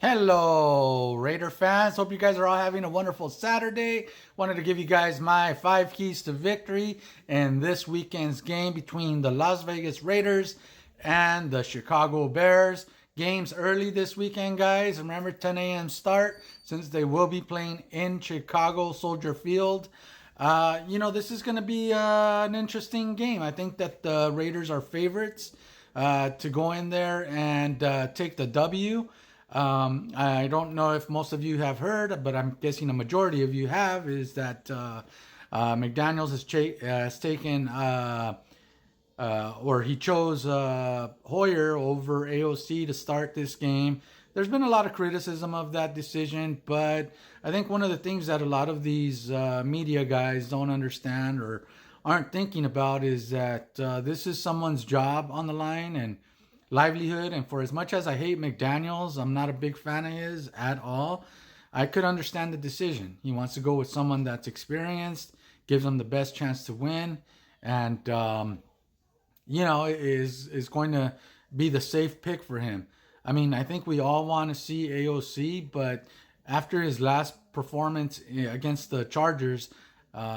Hello, Raider fans. Hope you guys are all having a wonderful Saturday. Wanted to give you guys my 5 keys to victory in this weekend's game between the Las Vegas Raiders and the Chicago Bears. Games early this weekend, guys. Remember, 10 a.m. start since they will be playing in Chicago Soldier Field. This is going to be an interesting game. I think that the Raiders are favorites to go in there and take the W. I don't know if most of you have heard, but I'm guessing a majority of you have, is that McDaniels has taken or he chose Hoyer over AOC to start this game. There's been a lot of criticism of that decision, but I think one of the things that a lot of these media guys don't understand or aren't thinking about is that this is someone's job on the line and livelihood. And for as much as I hate McDaniels, I'm not a big fan of his at all. I could understand the decision. He wants to go with someone that's experienced, gives them the best chance to win, and is going to be the safe pick for him. I mean, I think we all want to see AOC, but after his last performance against the Chargers,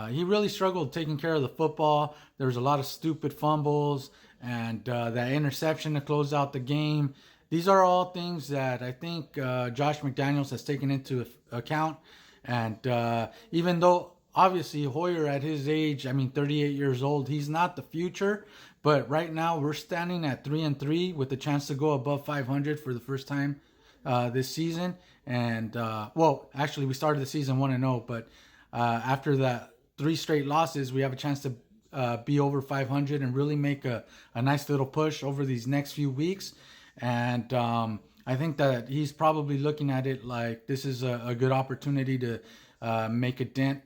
he really struggled taking care of the football. There was a lot of stupid fumbles and that interception to close out the game. These are all things that I think Josh McDaniels has taken into account. And even though obviously Hoyer at his age, 38 years old, he's not the future. But right now we're standing at 3-3 with the chance to go above 500 for the first time this season. And actually we started the season 1-0, but after that 3 straight losses, we have a chance to be over 500 and really make a nice little push over these next few weeks. And I think that he's probably looking at it like this is a good opportunity to make a dent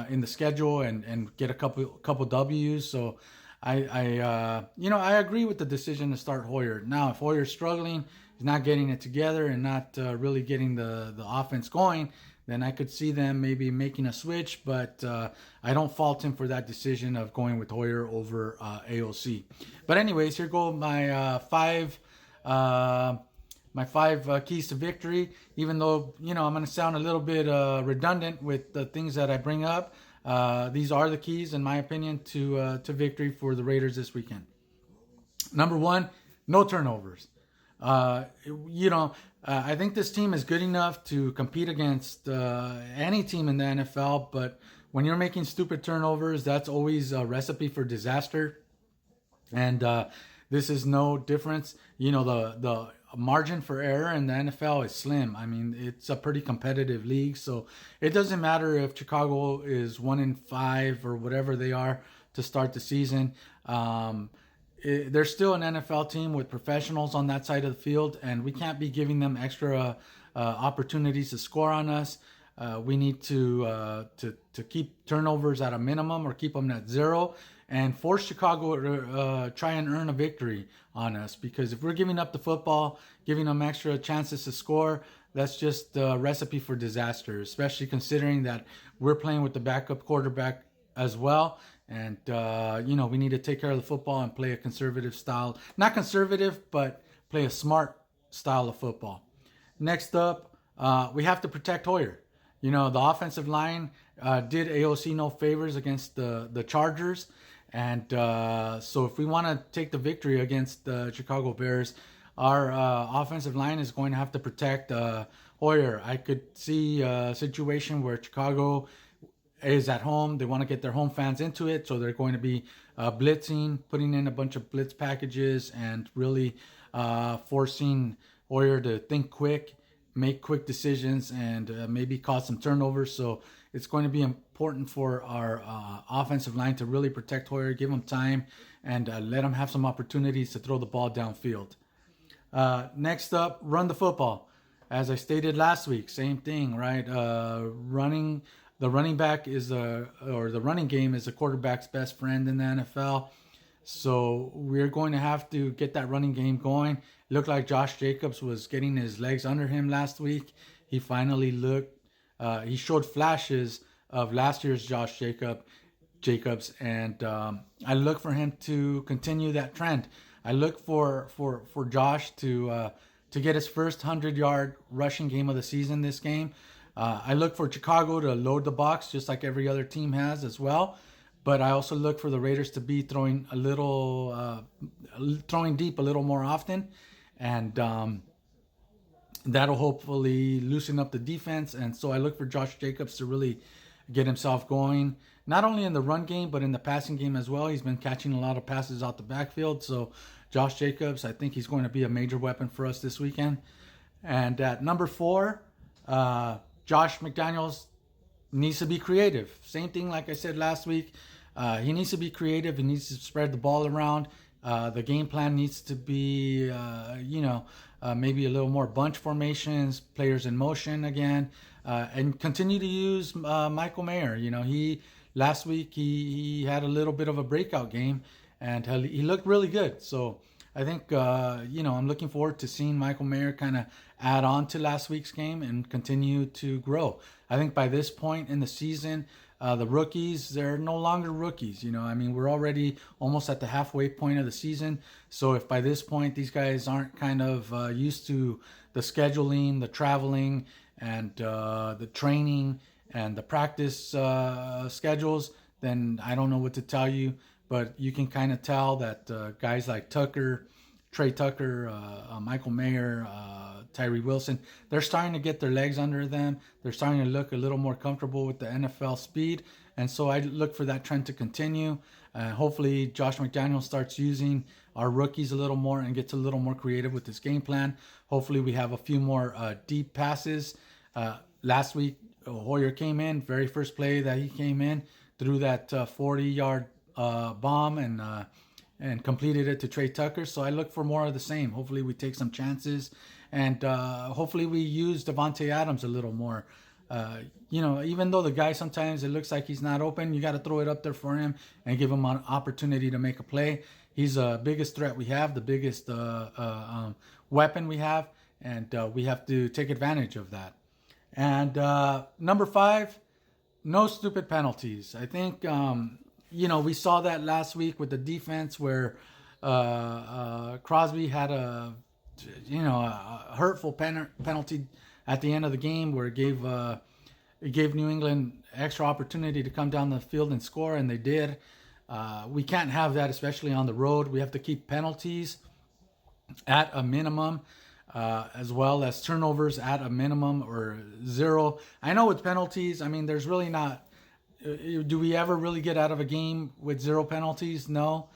in the schedule and get a couple W's. So I agree with the decision to start Hoyer. Now, if Hoyer's struggling, he's not getting it together and not really getting the offense going, then I could see them maybe making a switch, but I don't fault him for that decision of going with Hoyer over AOC. But anyways, here go my five keys to victory. Even though I'm going to sound a little bit redundant with the things that I bring up, these are the keys, in my opinion, to victory for the Raiders this weekend. Number one, no turnovers. I think this team is good enough to compete against any team in the NFL, but when you're making stupid turnovers, that's always a recipe for disaster. And this is no difference. The margin for error in the NFL is slim. I mean, it's a pretty competitive league, so it doesn't matter if Chicago is 1-5 or whatever they are to start the season. They're still an NFL team with professionals on that side of the field, and we can't be giving them extra opportunities to score on us. We need to keep turnovers at a minimum or keep them at 0 and force Chicago to try and earn a victory on us. Because if we're giving up the football, giving them extra chances to score, that's just a recipe for disaster, especially considering that we're playing with the backup quarterback as well. And, we need to take care of the football and play a conservative style. Not conservative, but play a smart style of football. Next up, we have to protect Hoyer. The offensive line did AOC no favors against the Chargers. And so if we want to take the victory against the Chicago Bears, our offensive line is going to have to protect Hoyer. I could see a situation where Chicago is at home. They want to get their home fans into it, so they're going to be blitzing, putting in a bunch of blitz packages, and really forcing Hoyer to think quick, make quick decisions, and maybe cause some turnovers. So it's going to be important for our offensive line to really protect Hoyer, give him time, and let him have some opportunities to throw the ball downfield. Next up, run the football. As I stated last week, same thing, right? The running back the running game is a quarterback's best friend in the NFL. So we're going to have to get that running game going. It looked like Josh Jacobs was getting his legs under him last week. He finally he showed flashes of last year's Josh Jacobs, and I look for him to continue that trend. I look for Josh to to get his first 100-yard rushing game of the season this game. I look for Chicago to load the box just like every other team has as well. But I also look for the Raiders to be throwing deep a little more often. And that'll hopefully loosen up the defense. And so I look for Josh Jacobs to really get himself going, not only in the run game, but in the passing game as well. He's been catching a lot of passes out the backfield. So Josh Jacobs, I think he's going to be a major weapon for us this weekend. And at number 4, Josh McDaniels needs to be creative. Same thing like I said last week. He needs to be creative. He needs to spread the ball around. The game plan needs to be, maybe a little more bunch formations, players in motion again, and continue to use Michael Mayer. Last week he had a little bit of a breakout game, and he looked really good. So I think, I'm looking forward to seeing Michael Mayer kind of add on to last week's game and continue to grow. I think by this point in the season, the rookies, they're no longer rookies. We're already almost at the halfway point of the season. So if by this point these guys aren't kind of used to the scheduling, the traveling, and the training and the practice schedules, then I don't know what to tell you. But you can kind of tell that guys like Trey Tucker, Michael Mayer, Tyree Wilson, they're starting to get their legs under them. They're starting to look a little more comfortable with the NFL speed. And so I look for that trend to continue. Hopefully Josh McDaniels starts using our rookies a little more and gets a little more creative with his game plan. Hopefully we have a few more deep passes. Last week, Hoyer came in, very first play that he came in, threw that 40-yard bomb and completed it to Trey Tucker. So I look for more of the same. Hopefully we take some chances, and hopefully we use Davante Adams a little more. Even though the guy sometimes it looks like he's not open, you got to throw it up there for him and give him an opportunity to make a play. He's the biggest threat we have, the biggest weapon we have, and we have to take advantage of that. And number 5, no stupid penalties. I think we saw that last week with the defense where Crosby had a hurtful penalty at the end of the game where it gave New England extra opportunity to come down the field and score, and they did. We can't have that, especially on the road. We have to keep penalties at a minimum, as well as turnovers at a minimum or 0. I know with penalties, there's really not. Do we ever really get out of a game with 0 penalties? No,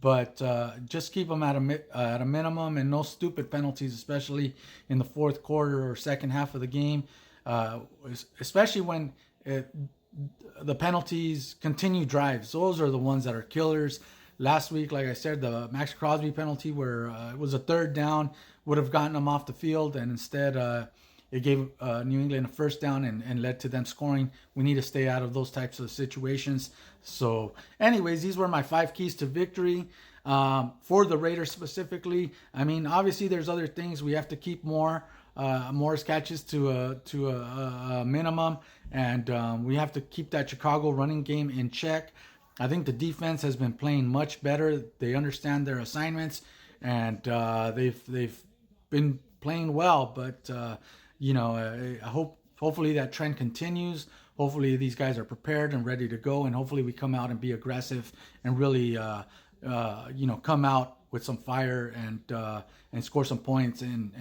but just keep them at a minimum, and no stupid penalties, especially in the fourth quarter or second half of the game, especially when the penalties continue drives. Those are the ones that are killers. Last week, like I said, the Max Crosby penalty where it was a 3rd down would have gotten them off the field, and instead it gave New England a 1st down and led to them scoring. We need to stay out of those types of situations. So anyways, these were my 5 keys to victory for the Raiders specifically. Obviously there's other things. We have to keep Morris catches to a minimum, and we have to keep that Chicago running game in check. I think the defense has been playing much better. They understand their assignments, and they've been playing well. But I hopefully that trend continues. Hopefully these guys are prepared and ready to go, and hopefully we come out and be aggressive and really come out with some fire and score some points and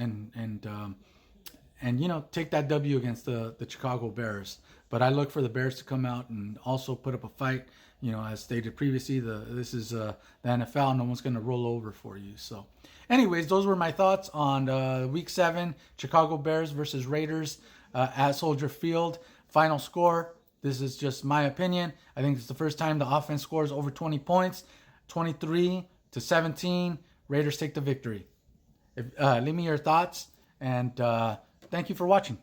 take that W against the Chicago Bears. But I look for the Bears to come out and also put up a fight. As stated previously, this is the NFL. No one's going to roll over for you. So anyways, those were my thoughts on Week 7, Chicago Bears versus Raiders at Soldier Field. Final score, this is just my opinion. I think it's the first time the offense scores over 20 points. 23-17, Raiders take the victory. Leave me your thoughts, and thank you for watching.